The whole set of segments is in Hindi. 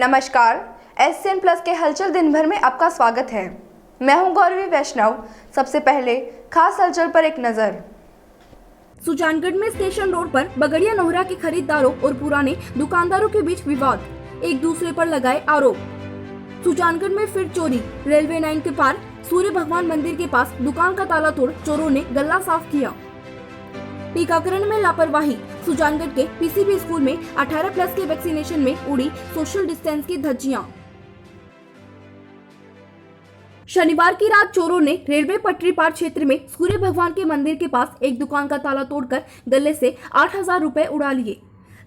नमस्कार, SCN प्लस के हलचल दिन भर में आपका स्वागत है। मैं हूं गौरवी वैष्णव। सबसे पहले खास हलचल पर एक नजर। सुजानगढ़ में स्टेशन रोड पर बगड़िया नोहरा के खरीदारों और पुराने दुकानदारों के बीच विवाद, एक दूसरे पर लगाए आरोप। सुजानगढ़ में फिर चोरी। रेलवे लाइन के पार सूर्य भगवान मंदिर के पास दुकान का ताला तोड़ चोरों ने गल्ला साफ किया। टीकाकरण में लापरवाही। सुजानगढ़ के PCB स्कूल में 18+ के वैक्सीनेशन में उड़ी सोशल डिस्टेंस की धज्जियां। शनिवार की रात चोरों ने रेलवे पटरी पार क्षेत्र में सूर्य भगवान के मंदिर के पास एक दुकान का ताला तोड़कर गले से 8,000 रुपए उड़ा लिए।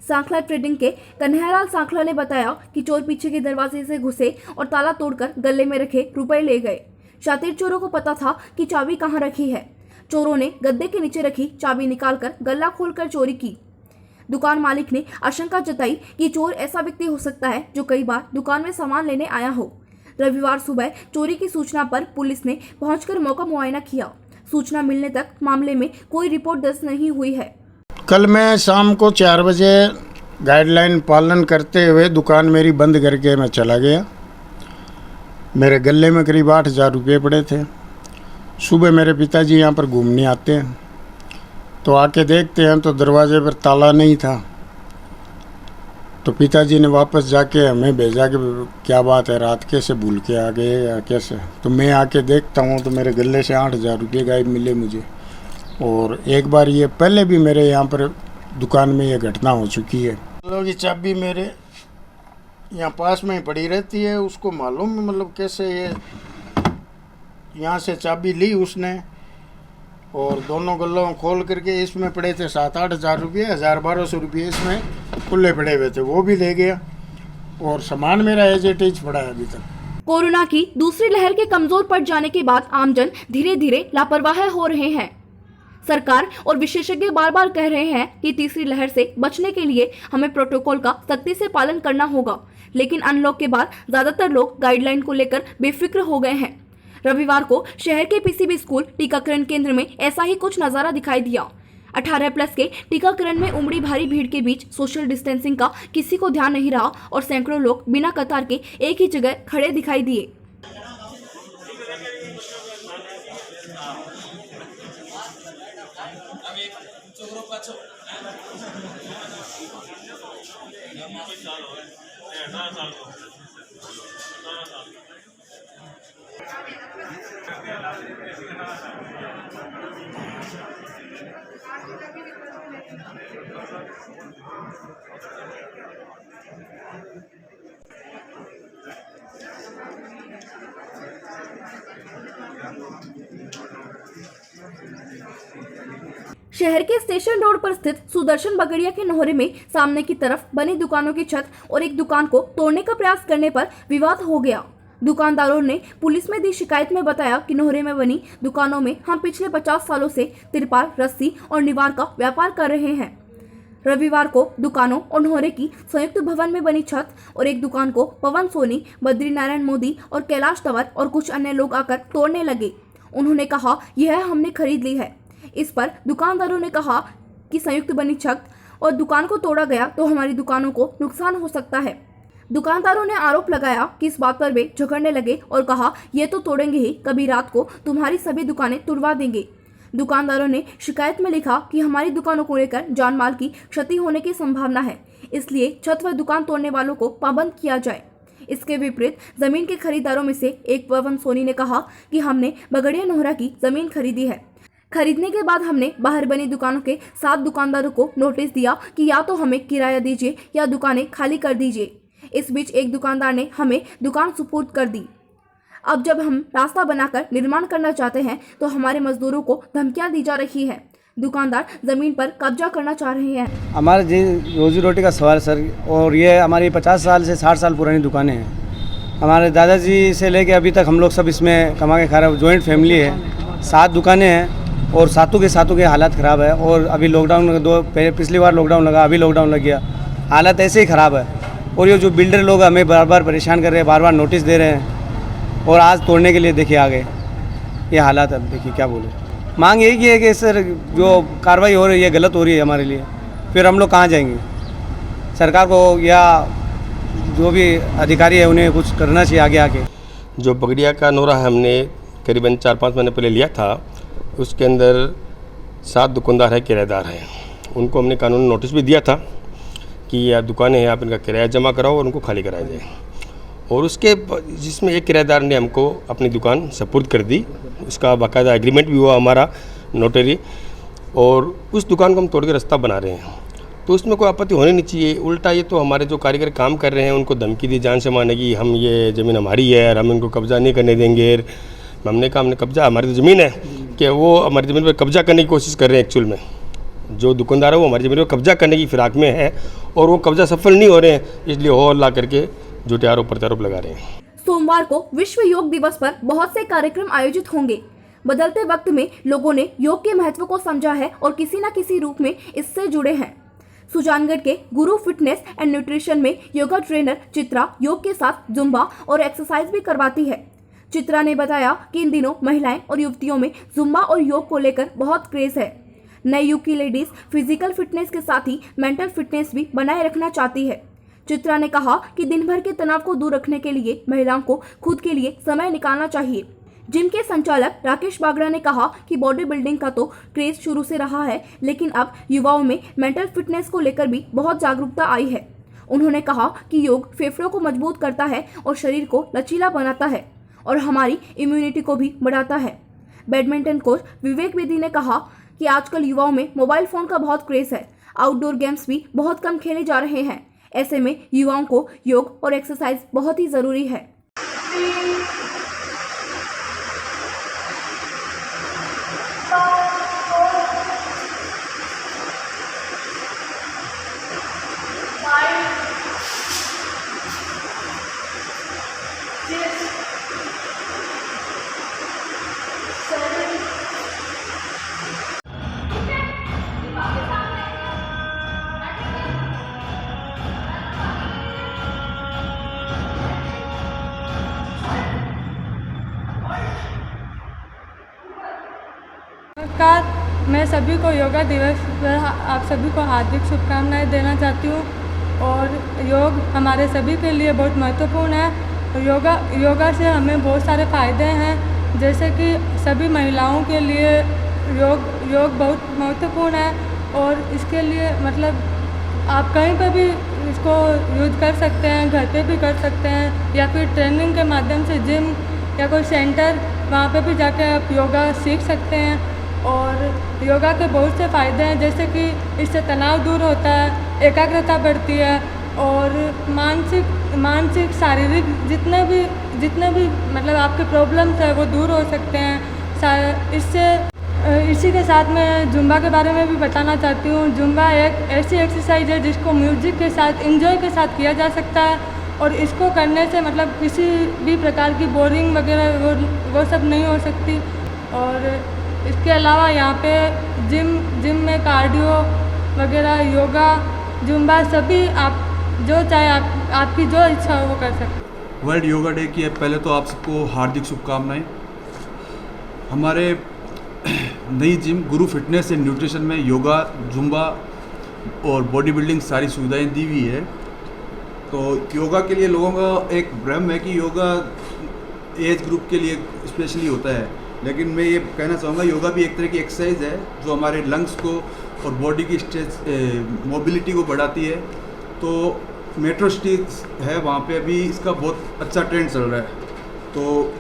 सांखला ट्रेडिंग के कन्हैयालाल सांखला ने बताया कि चोर पीछे के दरवाजे से घुसे और ताला तोड़कर गले में रखे रुपए ले गए। शातिर चोरों को पता था कि चाबी कहां रखी है। चोरों ने गद्दे के नीचे रखी चाबी निकालकर गल्ला खोलकर चोरी की। दुकान मालिक ने आशंका जताई कि चोर ऐसा व्यक्ति हो सकता है जो कई बार दुकान में सामान लेने आया हो। रविवार सुबह चोरी की सूचना पर पुलिस ने पहुंचकर मौका मुआयना किया। सूचना मिलने तक मामले में कोई रिपोर्ट दर्ज नहीं हुई है। कल मैं शाम को 4 बजे गाइडलाइन पालन करते हुए दुकान मेरी बंद करके मैं चला गया। मेरे गले में करीब 8,000 रुपये पड़े थे। सुबह मेरे पिताजी यहाँ पर घूमने आते हैं तो आके देखते हैं तो दरवाजे पर ताला नहीं था। तो पिताजी ने वापस जाके हमें भेजा कि क्या बात है, रात कैसे भूल के आ गए या कैसे। तो मैं आके देखता हूँ तो मेरे गले से 8,000 रुपये गायब मिले मुझे। और एक बार ये पहले भी मेरे यहाँ पर दुकान में ये घटना हो चुकी है। लोगों की चाबी मेरे यहाँ पास में ही पड़ी रहती है, उसको मालूम है मतलब कैसे ये यहाँ से चाबी ली उसने और दोनों गल्लों खोल करके इसमें पड़े थे 7-8 हज़ार रुपये, 1,000-1,200 रुपये इसमें खुले पड़े हुए थे, वो भी ले गया और सामान मेरा एज इट इज पड़ा है अभी तक। कोरोना की दूसरी लहर के कमजोर पड़ जाने के बाद आमजन धीरे धीरे लापरवाह हो रहे हैं। सरकार और विशेषज्ञ बार बार कह रहे हैं कि तीसरी लहर से बचने के लिए हमें प्रोटोकॉल का सख्ती से पालन करना होगा, लेकिन अनलॉक के बाद ज्यादातर लोग गाइडलाइन को लेकर बेफिक्र हो गए हैं। रविवार को शहर के PCB स्कूल टीकाकरण केंद्र में ऐसा ही कुछ नजारा दिखाई दिया। 18+ के टीकाकरण में उमड़ी भारी भीड़ के बीच सोशल डिस्टेंसिंग का किसी को ध्यान नहीं रहा और सैकड़ों लोग बिना कतार के एक ही जगह खड़े दिखाई दिए। शहर के स्टेशन रोड पर स्थित सुदर्शन बगड़िया के नोहरे में सामने की तरफ बनी दुकानों की छत और एक दुकान को तोड़ने का प्रयास करने पर विवाद हो गया। दुकानदारों ने पुलिस में दी शिकायत में बताया कि नोहरे में बनी दुकानों में हम पिछले 50 सालों से तिरपाल, रस्सी और निवार का व्यापार कर रहे हैं। रविवार को दुकानों और नोहरे की संयुक्त भवन में बनी छत और एक दुकान को पवन सोनी, बद्री नारायण मोदी और कैलाश तंवर और कुछ अन्य लोग आकर तोड़ने लगे। उन्होंने कहा, यह हमने खरीद ली है। इस पर दुकानदारों ने कहा कि संयुक्त बनी छत और दुकान को तोड़ा गया तो हमारी दुकानों को नुकसान हो सकता है। दुकानदारों ने आरोप लगाया कि इस बात पर वे झगड़ने लगे और कहा, ये तो तोड़ेंगे ही, कभी रात को तुम्हारी सभी दुकानें तुड़वा देंगे। दुकानदारों ने शिकायत में लिखा कि हमारी दुकानों को लेकर जान माल की क्षति होने की संभावना है, इसलिए छत व दुकान तोड़ने वालों को पाबंद किया जाए। इसके विपरीत जमीन के खरीदारों में से एक पवन सोनी ने कहा कि हमने बगड़िया नोहरा की जमीन खरीदी है। खरीदने के बाद हमने बाहर बनी दुकानों के 7 दुकानदारों को नोटिस दिया कि या तो हमें किराया दीजिए या दुकानें खाली कर दीजिए। इस बीच एक दुकानदार ने हमें दुकान सुपुर्द कर दी। अब जब हम रास्ता बनाकर निर्माण करना चाहते हैं तो हमारे मजदूरों को धमकियां दी जा रही है। दुकानदार जमीन पर कब्जा करना चाह रहे हैं। हमारे जी रोजी रोटी का सवाल सर, और ये हमारी 50 साल से 60 साल पुरानी दुकानें हैं। हमारे दादाजी से लेके अभी तक हम लोग सब इसमें कमा के खा रहे हैं। जॉइंट फैमिली है, 7 दुकानें हैं और सातों के हालात ख़राब है। और अभी लॉकडाउन पिछली बार लॉकडाउन लगा, अभी लॉकडाउन लग गया, हालात ऐसे ही ख़राब है। और ये जो बिल्डर लोग हमें बार बार परेशान कर रहे हैं, बार बार नोटिस दे रहे हैं और आज तोड़ने के लिए देखिए आ गए। ये हालात अब देखिए क्या बोले। मांग यही है कि सर जो कार्रवाई हो रही है गलत हो रही है हमारे लिए, फिर हम लोग कहाँ जाएंगे। सरकार को या जो भी अधिकारी है उन्हें कुछ करना चाहिए आगे आके। जो बगड़िया का नोरा हमने करीबन 4-5 महीने पहले लिया था, उसके अंदर 7 दुकानदार है, किराएदार हैं। उनको हमने कानूनी नोटिस भी दिया था कि यह दुकानें हैं, आप इनका किराया जमा कराओ और उनको खाली कराया जाए। और उसके जिसमें एक किराएदार ने हमको अपनी दुकान सपुर्द कर दी, उसका बाकायदा एग्रीमेंट भी हुआ हमारा नोटरी, और उस दुकान को हम तोड़ के रास्ता बना रहे हैं। तो उसमें कोई आपत्ति होनी नहीं चाहिए। उल्टा ये तो हमारे जो कारीगर काम कर रहे हैं उनको धमकी दी जान से मारने की, हम ये ज़मीन हमारी है और हम इनको कब्ज़ा नहीं करने देंगे। हमने कहा हमने कब्ज़ा, हमारी तो ज़मीन है, कि वो हमारी ज़मीन पर कब्ज़ा करने की कोशिश कर रहे हैं। एक्चुअल में जो दुकानदार है वो हमारी ज़मीन पर कब्ज़ा करने की फिराक में है और वो कब्ज़ा सफल नहीं हो रहे हैं, इसलिए हो ला करके झूठे आरोप प्रत्यारोप लगा रहे हैं। सोमवार को विश्व योग दिवस पर बहुत से कार्यक्रम आयोजित होंगे। बदलते वक्त में लोगों ने योग के महत्व को समझा है और किसी न किसी रूप में इससे जुड़े हैं। सुजानगढ़ के गुरु फिटनेस एंड न्यूट्रिशन में योगा ट्रेनर चित्रा योग के साथ जुम्बा और एक्सरसाइज भी करवाती है। चित्रा ने बताया कि इन दिनों महिलाएं और युवतियों में जुम्बा और योग को लेकर बहुत क्रेज है। नए युग की लेडीज फिजिकल फिटनेस के साथ ही मेंटल फिटनेस भी बनाए रखना चाहती है। चित्रा ने कहा कि दिन भर के तनाव को दूर रखने के लिए महिलाओं को खुद के लिए समय निकालना चाहिए। जिम के संचालक राकेश बागड़ा ने कहा कि बॉडी बिल्डिंग का तो क्रेज शुरू से रहा है, लेकिन अब युवाओं में मेंटल फिटनेस को लेकर भी बहुत जागरूकता आई है। उन्होंने कहा कि योग फेफड़ों को मजबूत करता है और शरीर को लचीला बनाता है और हमारी इम्यूनिटी को भी बढ़ाता है। बैडमिंटन कोच विवेक बेदी ने कहा कि आजकल युवाओं में मोबाइल फोन का बहुत क्रेज है, आउटडोर गेम्स भी बहुत कम खेले जा रहे हैं। ऐसे में युवाओं को योग और एक्सरसाइज बहुत ही जरूरी है। नमस्कार, मैं सभी को योगा दिवस पर आप सभी को हार्दिक शुभकामनाएं देना चाहती हूँ। और योग हमारे सभी के लिए बहुत महत्वपूर्ण है। योगा से हमें बहुत सारे फ़ायदे हैं, जैसे कि सभी महिलाओं के लिए योग बहुत महत्वपूर्ण है। और इसके लिए मतलब आप कहीं पर भी इसको यूज़ कर सकते हैं, घर पे भी कर सकते हैं, या फिर ट्रेनिंग के माध्यम से जिम या कोई सेंटर, वहाँ पे भी जाके आप योगा सीख सकते हैं। और योगा के बहुत से फ़ायदे हैं, जैसे कि इससे तनाव दूर होता है, एकाग्रता बढ़ती है और मानसिक शारीरिक जितने भी मतलब आपके प्रॉब्लम्स है वो दूर हो सकते हैं। इसी के साथ मैं जुम्बा के बारे में भी बताना चाहती हूँ। जुम्बा एक ऐसी एक्सरसाइज है जिसको म्यूजिक के साथ, एंजॉय के साथ किया जा सकता है और इसको करने से मतलब किसी भी प्रकार की बोरिंग वगैरह वो सब नहीं हो सकती। और इसके अलावा यहाँ पे जिम में कार्डियो वगैरह, योगा, जुम्बा सभी आप जो चाहे आपकी जो इच्छा हो वो कर सकते हैं। वर्ल्ड योगा डे की पहले तो आप सबको हार्दिक शुभकामनाएं। हमारे नई gym Guru fitness and nutrition में योगा, जुम्बा और बॉडी बिल्डिंग सारी सुविधाएं दी हुई है। तो योगा के लिए लोगों का एक भ्रम है कि योगा एज ग्रुप के लिए स्पेशली होता है, लेकिन मैं ये कहना चाहूँगा योगा भी एक तरह की एक्सरसाइज है जो हमारे लंग्स को और बॉडी की मोबिलिटी को बढ़ाती है। तो मेट्रो सिटीज है वहाँ पे अभी इसका बहुत अच्छा ट्रेंड चल रहा है। तो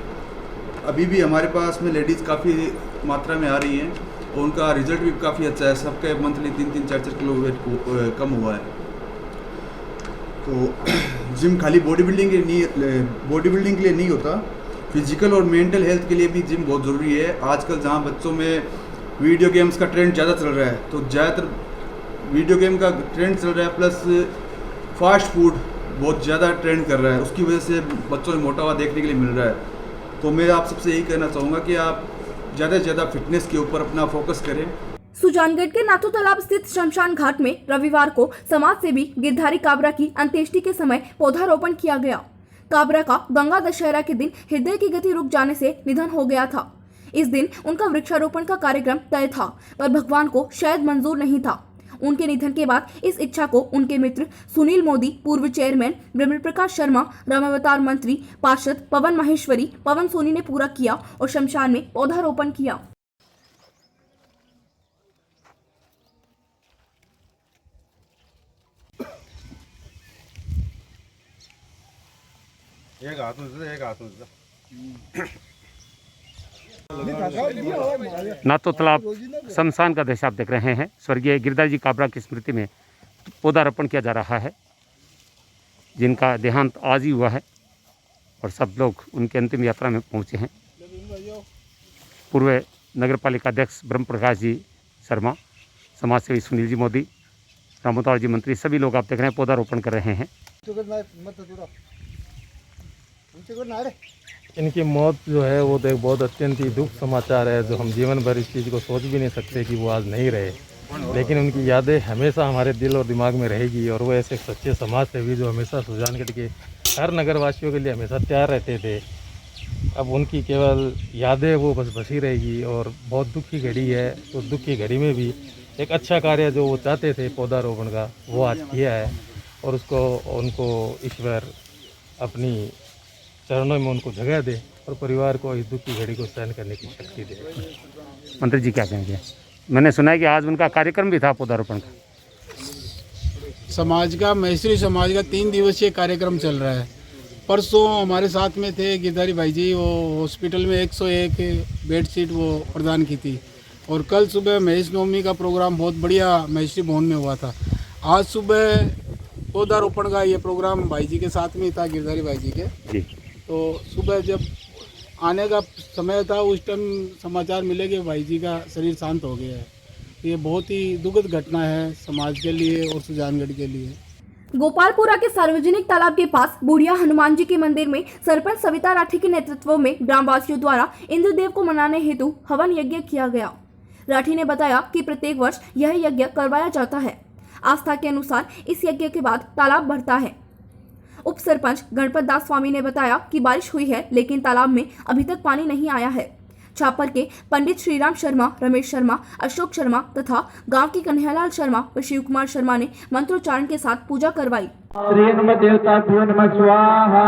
अभी भी हमारे पास में लेडीज़ काफ़ी मात्रा में आ रही हैं और उनका रिजल्ट भी काफ़ी अच्छा है। सबके मंथली 3-3, 4-4 किलो वेट कम हुआ है। तो जिम खाली बॉडी बिल्डिंग के लिए नहीं होता, फिजिकल और मेंटल हेल्थ के लिए भी जिम बहुत ज़रूरी है। आजकल जहाँ बच्चों में वीडियो गेम्स का ट्रेंड ज़्यादा चल रहा है, तो ज़्यादातर वीडियो गेम का ट्रेंड चल रहा है, प्लस फास्ट फूड बहुत ज़्यादा ट्रेंड कर रहा है, उसकी वजह से बच्चों में मोटा हुआ देखने के लिए मिल रहा है। तो मैं आप सबसे यही कहना चाहूँगा कि आप ज़्यादा से ज़्यादा फिटनेस के ऊपर अपना फोकस करें। सुजानगढ़ के नाथू तालाब स्थित शमशान घाट में रविवार को समाज सेवी गिरधारी काबरा की अंत्येष्टि के समय पौधारोपण किया गया। काबरा का गंगा दशहरा के दिन हृदय की गति रुक जाने से निधन हो गया था। इस दिन उनका वृक्षारोपण का कार्यक्रम तय था, पर भगवान को शायद मंजूर नहीं था। उनके निधन के बाद इस इच्छा को उनके मित्र सुनील मोदी, पूर्व चेयरमैन ब्रह्म प्रकाश शर्मा, रामावतार मंत्री, पार्षद पवन माहेश्वरी, पवन सोनी ने पूरा किया और शमशान में पौधारोपण किया। नातो तालाब शमशान का दृश्य आप देख रहे हैं। स्वर्गीय गिरधर जी काबरा की स्मृति में पौधारोपण किया जा रहा है, जिनका देहांत आज ही हुआ है और सब लोग उनके अंतिम यात्रा में पहुंचे हैं। पूर्व नगर पालिका अध्यक्ष ब्रह्म प्रकाश जी शर्मा, समाज सेवी सुनील जी मोदी, रामोतार जी मंत्री, सभी लोग आप देख रहे हैं पौधारोपण कर रहे हैं। इनकी मौत जो है वो तो एक बहुत अत्यंत ही दुख समाचार है, जो हम जीवन भर इस चीज़ को सोच भी नहीं सकते कि वो आज नहीं रहे, लेकिन उनकी यादें हमेशा हमारे दिल और दिमाग में रहेगी। और वो ऐसे सच्चे समाज सेवी जो हमेशा सुजानगढ़ के हर नगरवासियों के लिए हमेशा तैयार रहते थे। अब उनकी केवल यादें वो बस बसी रहेगी और बहुत दुख की घड़ी है। तो दुख की घड़ी में भी एक अच्छा कार्य जो वो चाहते थे पौधारोपण का, वो आज किया है और उनको ईश्वर अपनी चरणों में उनको जगह दे और परिवार को इस दुख की घड़ी को सहन करने की शक्ति दे। मंत्री जी क्या कहेंगे? मैंने सुना है कि आज उनका कार्यक्रम भी था पौधारोपण का। समाज का, मैत्री समाज का 3 दिवसीय कार्यक्रम चल रहा है। परसों हमारे साथ में थे गिरधारी भाई जी, वो हॉस्पिटल में 101 बेड सीट वो प्रदान की थी। और कल सुबह महेश नवमी का प्रोग्राम बहुत बढ़िया महेशी भवन में हुआ था। आज सुबह पौधारोपण का ये प्रोग्राम भाई जी के साथ में था, गिरधारी भाई जी के। तो सुबह जब आने का समय था उस टाइम समाचार मिले कि भाई जी का शरीर शांत हो गया है। ये बहुत ही दुखद घटना है समाज के लिए और सुजानगढ़ के लिए। गोपालपुरा के सार्वजनिक तालाब के पास बुढ़िया हनुमान जी के मंदिर में सरपंच सविता राठी के नेतृत्व में ग्रामवासियों द्वारा इंद्रदेव को मनाने हेतु हवन यज्ञ किया गया। राठी ने बताया कि प्रत्येक वर्ष यह यज्ञ करवाया जाता है। आस्था के अनुसार इस यज्ञ के बाद तालाब भरता है। उप सरपंच गणपत दास स्वामी ने बताया कि बारिश हुई है लेकिन तालाब में अभी तक पानी नहीं आया है। छापर के पंडित श्रीराम शर्मा, रमेश शर्मा, अशोक शर्मा तथा गांव के कन्हैयालाल शर्मा व शिव कुमार शर्मा ने मंत्रोच्चारण के साथ पूजा करवाई। श्री हनुमत देवताभ्यो नमः स्वाहा,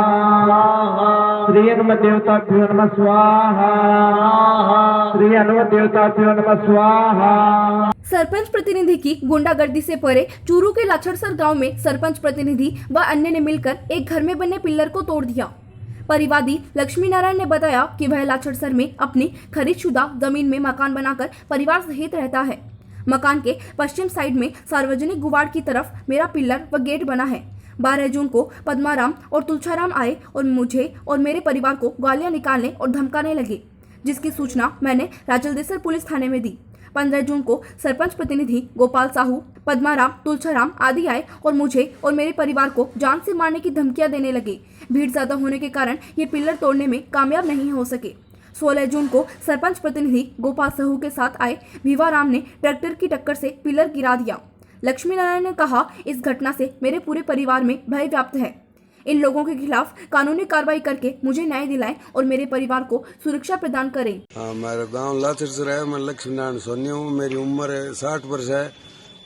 श्री हनुमत देवताभ्यो नमः स्वाहा, श्री हनुमत देवताभ्यो नमः स्वाहा। सरपंच प्रतिनिधि की गुंडागर्दी से परे चूरू के लाछड़सर गांव में सरपंच प्रतिनिधि व अन्य ने मिलकर एक घर में बने पिल्लर को तोड़ दिया। परिवादी लक्ष्मी नारायण ने बताया कि वह लाछड़सर में अपनी खरीदशुदा जमीन में मकान बनाकर परिवार सहित रहता है। मकान के पश्चिम साइड में सार्वजनिक गुवाड़ की तरफ मेरा पिल्लर व गेट बना है। 12 जून को पद्माराम और तुलछाराम आए और मुझे और मेरे परिवार को गालियां निकालने और धमकाने लगे, जिसकी सूचना मैंने राजलदेसर पुलिस थाने में दी। 15 जून को सरपंच प्रतिनिधि गोपाल साहू, पद्माराम, तुलछाराम आदि आए और मुझे और मेरे परिवार को जान से मारने की धमकियां देने लगे। भीड़ ज्यादा होने के कारण ये पिल्लर तोड़ने में कामयाब नहीं हो सके। 16 जून को सरपंच प्रतिनिधि गोपाल साहू के साथ आए भिवाराम ने ट्रैक्टर की टक्कर से पिल्लर गिरा दिया। लक्ष्मी नारायण ने कहा, इस घटना से मेरे पूरे परिवार में भय व्याप्त है। इन लोगों के खिलाफ कानूनी कार्रवाई करके मुझे न्याय दिलाएं और मेरे परिवार को सुरक्षा प्रदान करें। मेरा गांव लाछड़सर है। मैं लक्ष्मी नारायण सोनी हूँ। मेरी उम्र है 60 वर्ष है।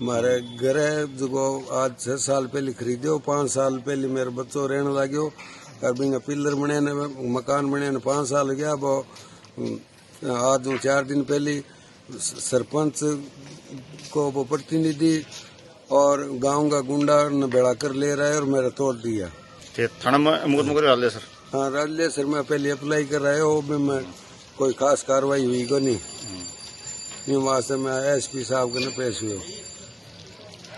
हमारे घर है जो आज 6 साल पहले खरीदो। 5 साल पहले मेरे बच्चों रहने लगे। अभी पिल्लर बने मकान बने 5 साल हो गया। वो आज 4 दिन पहले सरपंच को वो प्रतिनिधि और गांव का गुंडा ने बेड़ा कर ले रहा है और मेरा तोड़ दिया। थाना में मुकदमा डाल दिया सर? हाँ डाल दिया सर। मैं पहले अप्लाई कर रहा है, वो भी मैं कोई खास कार्रवाई हुई को नहीं। वहाँ से मैं एसपी साहब के पेश हुए।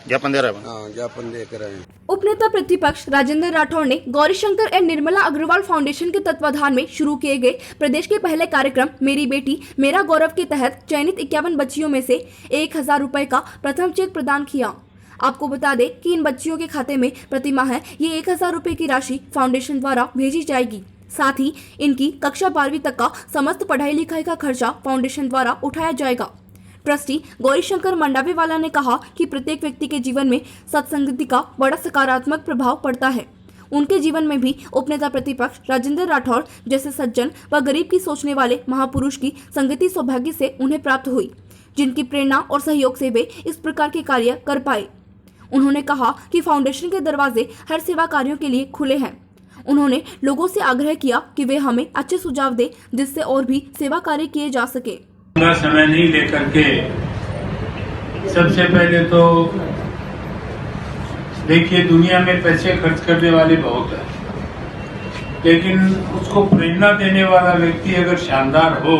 ज्ञापन दे रहा है? हाँ ज्ञापन दे कर आए। उपनेता प्रतिपक्ष राजेंद्र राठौड़ ने गौरीशंकर एवं निर्मला अग्रवाल फाउंडेशन के तत्वाधान में शुरू किए गए प्रदेश के पहले कार्यक्रम मेरी बेटी मेरा गौरव के तहत चयनित 51 बच्चियों में से 1000 रुपए का प्रथम चेक प्रदान किया। आपको बता दें कि इन बच्चियों के खाते में प्रतिमाह ये 1000 रुपए की राशि फाउंडेशन द्वारा भेजी जाएगी। साथ ही इनकी कक्षा 12वीं तक का समस्त पढ़ाई लिखाई का खर्चा फाउंडेशन द्वारा उठाया जाएगा। ट्रस्टी गौरीशंकर मंडावेवाला ने कहा कि प्रत्येक व्यक्ति के जीवन में सत्संगति का बड़ा सकारात्मक प्रभाव पड़ता है। उनके जीवन में भी उपनेता प्रतिपक्ष राजेंद्र राठौड़ जैसे सज्जन व गरीब की सोचने वाले महापुरुष की संगति सौभाग्य से उन्हें प्राप्त हुई। जिनकी प्रेरणा और सहयोग से वे इस प्रकार के कार्य कर पाए। उन्होंने कहा कि फाउंडेशन के दरवाजे हर सेवा कार्यों के लिए खुले हैं। उन्होंने लोगों से आग्रह किया कि वे हमें अच्छे सुझाव दें जिससे और भी सेवा कार्य किए जा सके। समय नहीं लेकर के सबसे पहले तो देखिए, दुनिया में पैसे खर्च करने वाले बहुत हैं, लेकिन उसको प्रेरणा देने वाला व्यक्ति अगर शानदार हो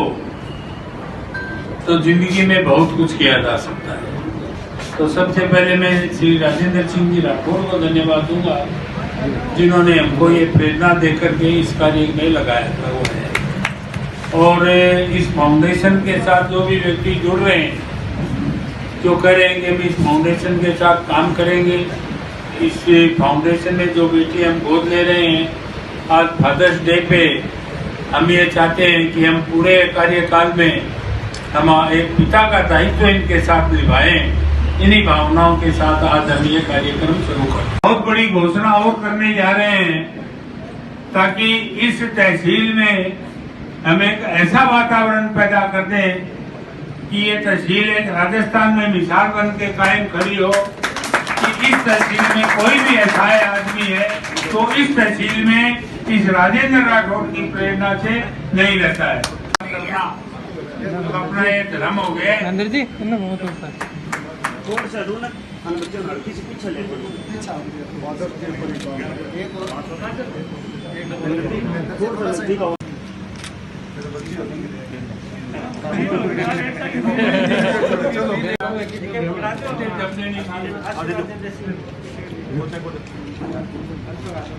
तो जिंदगी में बहुत कुछ किया जा सकता है। तो सबसे पहले मैं श्री राजेंद्र सिंह जी राठौड़ को धन्यवाद दूंगा, जिन्होंने हमको ये प्रेरणा देकर के इस कार्य में लगाया था वो है। और इस फाउंडेशन के साथ जो भी व्यक्ति जुड़ रहे हैं, जो करेंगे हम इस फाउंडेशन के साथ काम करेंगे। इस फाउंडेशन में जो बेटी हम गोद ले रहे हैं, आज फादर्स डे पे हम ये चाहते हैं कि हम पूरे कार्यकाल में हम एक पिता का दायित्व इनके साथ निभाएं। इन्हीं भावनाओं के साथ आज हम ये कार्यक्रम शुरू करें। बहुत बड़ी घोषणा और करने जा रहे हैं ताकि इस तहसील में हम एक ऐसा वातावरण पैदा कर दें कि ये तहसील एक राजस्थान में मिसाल बन के कायम खड़ी हो कि इस तहसील में कोई भी ऐसा आदमी है तो इस तहसील में इस राजेंद्र राठौड़ की प्रेरणा से नहीं रहता है। अपना ये धर्म हो गया। अंदर जी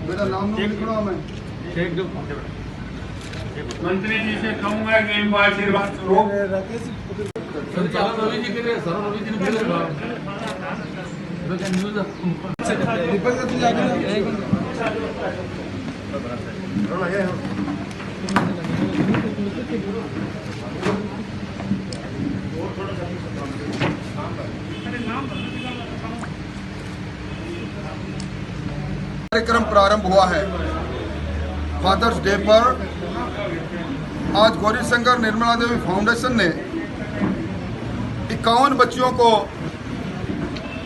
मेरा नाम मंत्री जी से कहूंगा कि इनको आशीर्वाद करो। कार्यक्रम प्रारंभ हुआ है फादर्स डे पर। आज गौरी शंकर निर्मला देवी फाउंडेशन ने 51 बच्चियों को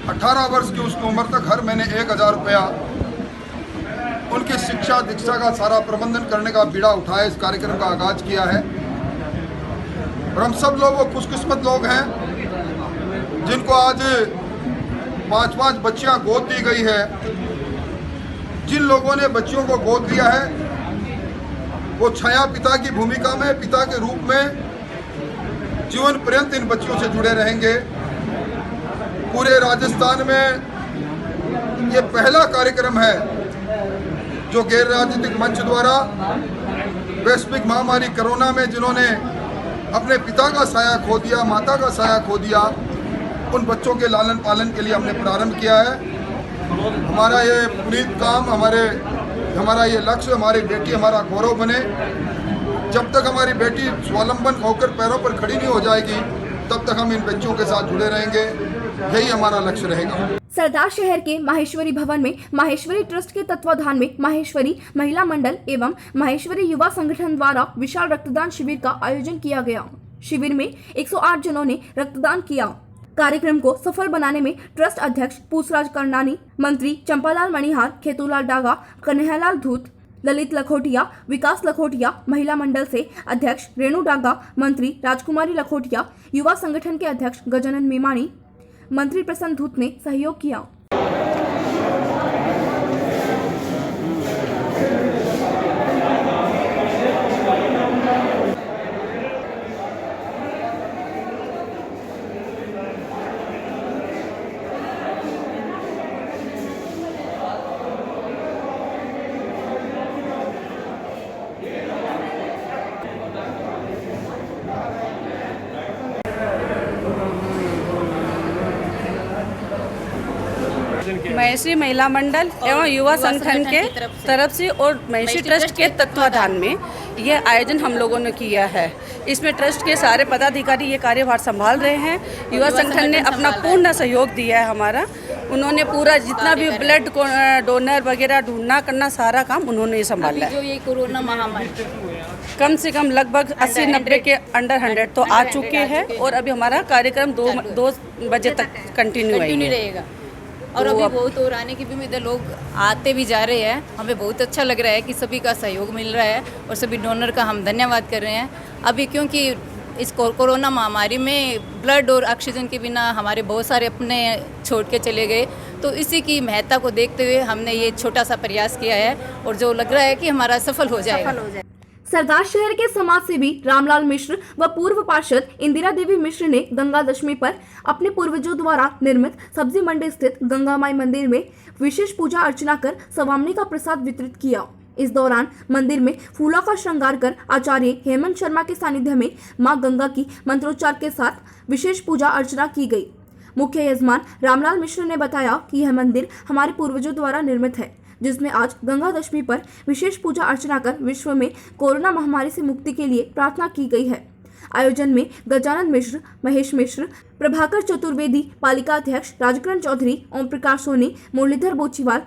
18 वर्ष की उसकी उम्र तक हर महीने 1000 रुपया उनकी शिक्षा दीक्षा का सारा प्रबंधन करने का बीड़ा उठाया, इस कार्यक्रम का आगाज किया है। और हम सब लोग वो खुशकिस्मत लोग हैं जिनको आज 5-5 बच्चियां गोद दी गई है। जिन लोगों ने बच्चियों को गोद लिया है वो छाया पिता की भूमिका में, पिता के रूप में जीवन पर्यंत इन बच्चियों से जुड़े रहेंगे। पूरे राजस्थान में ये पहला कार्यक्रम है जो गैर राजनीतिक मंच द्वारा वैश्विक महामारी कोरोना में जिन्होंने अपने पिता का साया खो दिया, माता का साया खो दिया, उन बच्चों के लालन पालन के लिए हमने प्रारंभ किया है। हमारा ये पुनीत काम, हमारा ये लक्ष्य, हमारी बेटी हमारा गौरव बने। जब तक हमारी बेटी स्वावलंबन होकर पैरों पर खड़ी नहीं हो जाएगी तब तक हम इन बच्चों के साथ जुड़े रहेंगे। यही हमारा लक्ष्य रहेगा। सरदार शहर के माहेश्वरी भवन में माहेश्वरी ट्रस्ट के तत्वाधान में माहेश्वरी महिला मंडल एवं माहेश्वरी युवा संगठन द्वारा विशाल रक्तदान शिविर का आयोजन किया गया। शिविर में 108 जनों ने रक्तदान किया। कार्यक्रम को सफल बनाने में ट्रस्ट अध्यक्ष पूछराज करनानी, मंत्री चंपालाल मणिहार, खेतूलाल डागा, कन्हैयालाल धूत, ललित लखोटिया, विकास लखोटिया, महिला मंडल से अध्यक्ष रेणु डागा, मंत्री राजकुमारी लखोटिया, युवा संगठन के अध्यक्ष गजानन मीमाणी, मंत्री प्रसन्न धूत ने सहयोग किया। महेश्वरी महिला मंडल एवं युवा संगठन के तरफ से और महेश्वरी ट्रस्ट के तत्वाधान में यह आयोजन हम लोगों ने किया है। इसमें ट्रस्ट के सारे पदाधिकारी ये कार्यभार संभाल रहे हैं। युवा संगठन ने अपना पूर्ण सहयोग दिया है हमारा, उन्होंने पूरा जितना भी ब्लड डोनर वगैरह ढूंढना करना सारा काम उन्होंने ही संभाला है। जो ये कोरोना महामारी कम से कम लगभग 80-90 के अंडर 100 तो आ चुके हैं और अभी हमारा कार्यक्रम 2 बजे तक कंटिन्यू रहेगा। और अभी बहुत और आने की भी उम्मीद है, लोग आते भी जा रहे हैं। हमें बहुत अच्छा लग रहा है कि सभी का सहयोग मिल रहा है और सभी डोनर का हम धन्यवाद कर रहे हैं। अभी क्योंकि इस कोरोना महामारी में ब्लड और ऑक्सीजन के बिना हमारे बहुत सारे अपने छोड़ के चले गए, तो इसी की महत्ता को देखते हुए हमने ये छोटा सा प्रयास किया है और जो लग रहा है कि हमारा सफल हो जाएगा। सरदार शहर के समाज सेवी रामलाल मिश्र व पूर्व पार्षद इंदिरा देवी मिश्र ने गंगा दशमी पर अपने पूर्वजों द्वारा निर्मित सब्जी मंडी स्थित गंगा माई मंदिर में विशेष पूजा अर्चना कर सवामनी का प्रसाद वितरित किया। इस दौरान मंदिर में फूलों का श्रृंगार कर आचार्य हेमंत शर्मा के सानिध्य में मां गंगा की मंत्रोच्चार के साथ विशेष पूजा अर्चना की गई। मुख्य यजमान रामलाल मिश्र ने बताया कि यह मंदिर हमारे पूर्वजों द्वारा निर्मित है, जिसमें आज गंगा दशमी पर विशेष पूजा अर्चना कर विश्व में कोरोना महामारी से मुक्ति के लिए प्रार्थना की गई है। आयोजन में गजानन मिश्र, महेश मिश्र, प्रभाकर चतुर्वेदी, पालिका अध्यक्ष राजकरण चौधरी, ओम प्रकाश सोनी, मुरलीधर बोचीवाल,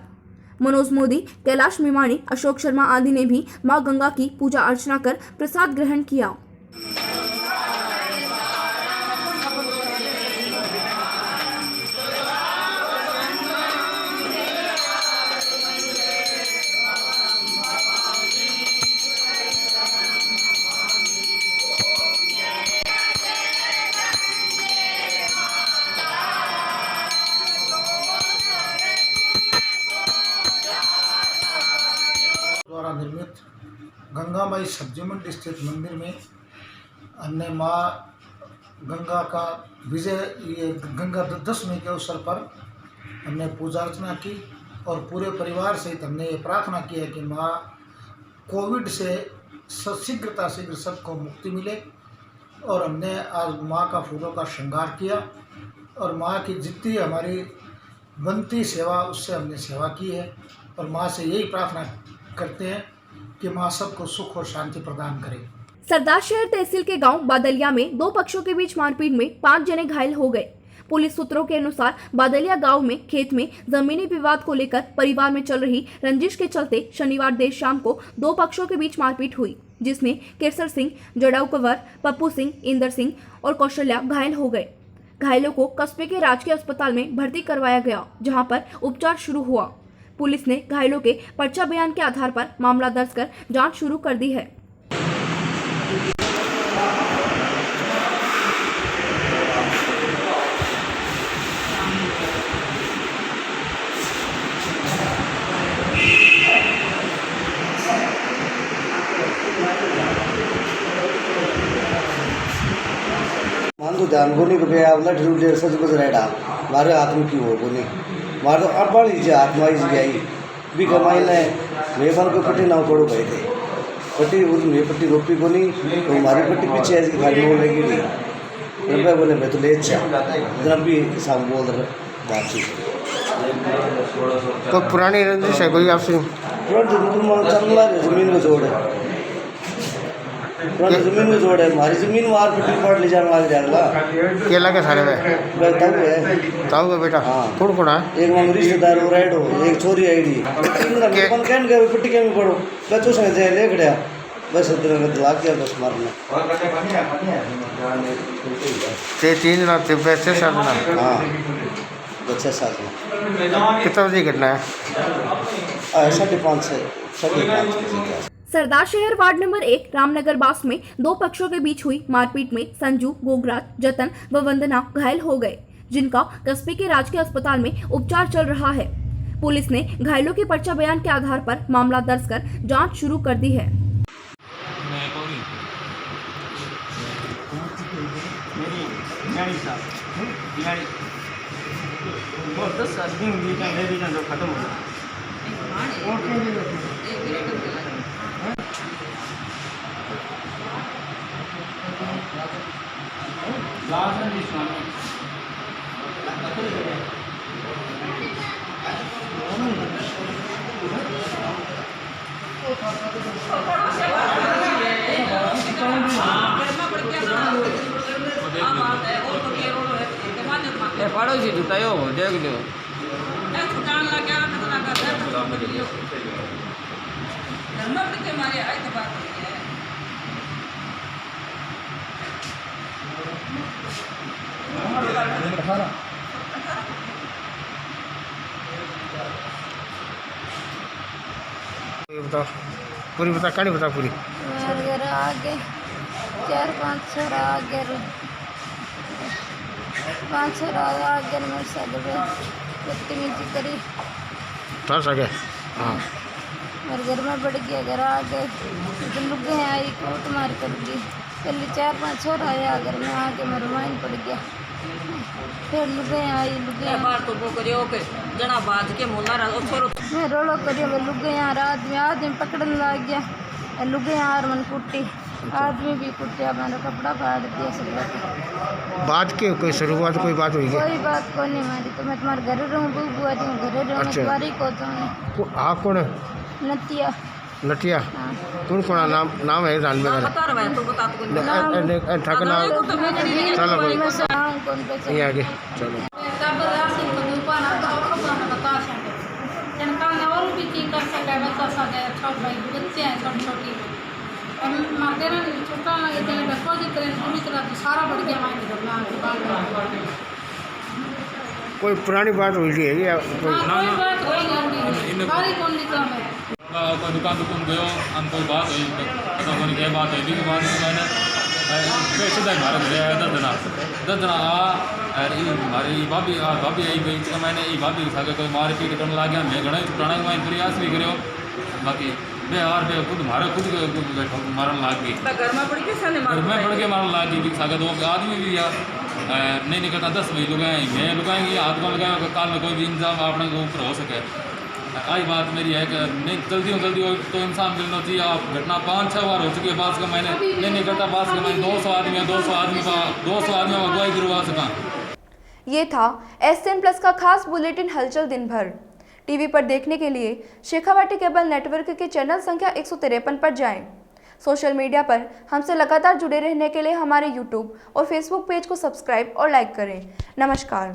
मनोज मोदी, कैलाश मिमाणी, अशोक शर्मा आदि ने भी मां गंगा की पूजा अर्चना कर प्रसाद ग्रहण किया। द्वारा निर्मित गंगा माई सब्जी मंडी स्थित मंदिर में हमने माँ गंगा का विजय ये गंगा दशमी के अवसर पर हमने पूजा अर्चना की और पूरे परिवार सहित हमने ये प्रार्थना की है कि माँ कोविड से शीघ्र सबको मुक्ति मिले। और हमने आज माँ का फूलों का श्रृंगार किया और माँ की जितनी हमारी बनती सेवा उससे हमने सेवा की है और माँ से यही प्रार्थना करते हैं कि माँ सबको सुख और शांति प्रदान करे। सरदार शहर तहसील के गांव बादलिया में 2 पक्षों के बीच मारपीट में 5 जने घायल हो गए। पुलिस सूत्रों के अनुसार बादलिया गांव में खेत में जमीनी विवाद को लेकर परिवार में चल रही रंजिश के चलते शनिवार देर शाम को 2 पक्षों के बीच मारपीट हुई, जिसमें केसर सिंह, जड़ाऊ कंवर, पप्पू सिंह, इंदर सिंह और कौशल्या घायल हो गए। घायलों को कस्बे के राजकीय अस्पताल में भर्ती करवाया गया, जहाँ पर उपचार शुरू हुआ। पुलिस ने घायलों के पर्चा बयान के आधार पर मामला दर्ज कर जांच शुरू कर दी है। मान तो ध्यान को नहीं रुपया अपना ढूंढ सच बज रहा मारे हाथ में क्यों हो बोली मार तो अब बड़ी लीजिए हाथ में आई भी कमाई लाए वे बन को पट्टी ना पड़ो गए थे पट्टी मेरी पट्टी रोपी को नहीं तो हमारी पट्टी पीछे ऐसी खाली हो लगी नहीं रुपया बोले मैं तो ले इतना भी शाम बोल रहे बातचीत तो पुरानी रंजिश है कोई आपसे? पुरानी चल रहा है जमीन को जोड़ है जमीन में जोड़ है हमारी जमीन मार पट्टी पड़ ली जा मार जाएगा केला के सारे में ताऊ है बेटा। हाँ कौन कौन है? एक मांग रिश्तेदार हो राइड हो एक छोरी आईडी कौन कहन गए पट्टी के में पड़ो बच्चों संग जाए ले खड़िया बस इधर में दिला के बस मारना ते 3 ना ते पैसे साथ ना। हाँ बच्चे साथ में कितना बजे घटना है? 5:30 से 5:30। सरदार शहर वार्ड नंबर 1 रामनगर बास में 2 पक्षों के बीच हुई मारपीट में संजू, गोगराज, जतन व वंदना घायल हो गए, जिनका कस्बे के राजकीय अस्पताल में उपचार चल रहा है। पुलिस ने घायलों के पर्चा बयान के आधार पर मामला दर्ज कर जांच शुरू कर दी है। पड़ोसी जुटायो देख लो बताओ पूरी, बता कहानी बताओ पूरी। मेरे घर आगे 4-5 छोरा आगे 5 छोरा आगे मेरे साथ बदतमीजी करी। थोड़ा सा हाँ मेरे घर में बढ़ गया, घर आगे लुगे आई कोट मार कर दी। पहले 4-5 छोरा आया घर में आके मेरे माइन पड़ गया। फिर लुगे आई जना बाज के मुला मैं रोलो करियो मैं लुगे यहाँ आदमी पकड़ने लग गया। लुगे यहाँ मन कुट्टी आदमी भी कुटिया, मैंने कपड़ा फाड़ दिया सब। बात के कोई शुरुआत कोई बात हुई? कोई बात को नहीं मारी तो मैं तुम्हारे घर रहूँ, बुआ रही हूँ घरे रहूँ। अच्छा। तुम्हारी को तो आप कौन? नतिया नटिया कौन कौन नाम है जान में ठकना चलो भाई ये आगे चलो। और भी की कर सके बच्चा सके छोट भाई बच्चे हैं छोटी छोटी मारते ना छोटा लगे तेरे बच्चों की तरह पूरी तरह सारा बढ़ गया हमारे घर में आके बाल। कोई पुरानी बात हुई थी या कोई? कोई बात हुई नहीं, सारी कौन लिखा है कोई दुकान गयो हम कोई बात हुई पता कोई क्या बात हुई कि बाद में मैंने सीधा हमारे घर 10 जना हमारी भाभी आई गई तो मैंने ये भाभी खा के कोई मार पीट करने लग गया। मैं घना छुटाने का प्रयास भी करो बाकी बेहार बे खुद मारे खुद मारन लग गई। घर में पड़ के मारन लग गई। सागे 2 आदमी भी यार नहीं निकलता 10 बजे लगाए मैं लगाएंगे हाथ में लगाए काल में कोई भी इंतजाम अपने ऊपर हो सके। आई बात मेरी है कि नहीं जल्दी हो तो इंसान मिलना चाहिए। आप घटना 5-6 बार हो चुकी है। बास का मैंने नहीं निकलता बास का मैंने 200 आदमी का अगुवाई करवा सका। ये था SN प्लस का खास बुलेटिन हलचल दिन भर। टीवी पर देखने के लिए शेखावाटी केबल नेटवर्क के चैनल संख्या 153 पर जाएं। सोशल मीडिया पर हमसे लगातार जुड़े रहने के लिए हमारे YouTube और Facebook पेज को सब्सक्राइब और लाइक करें। नमस्कार।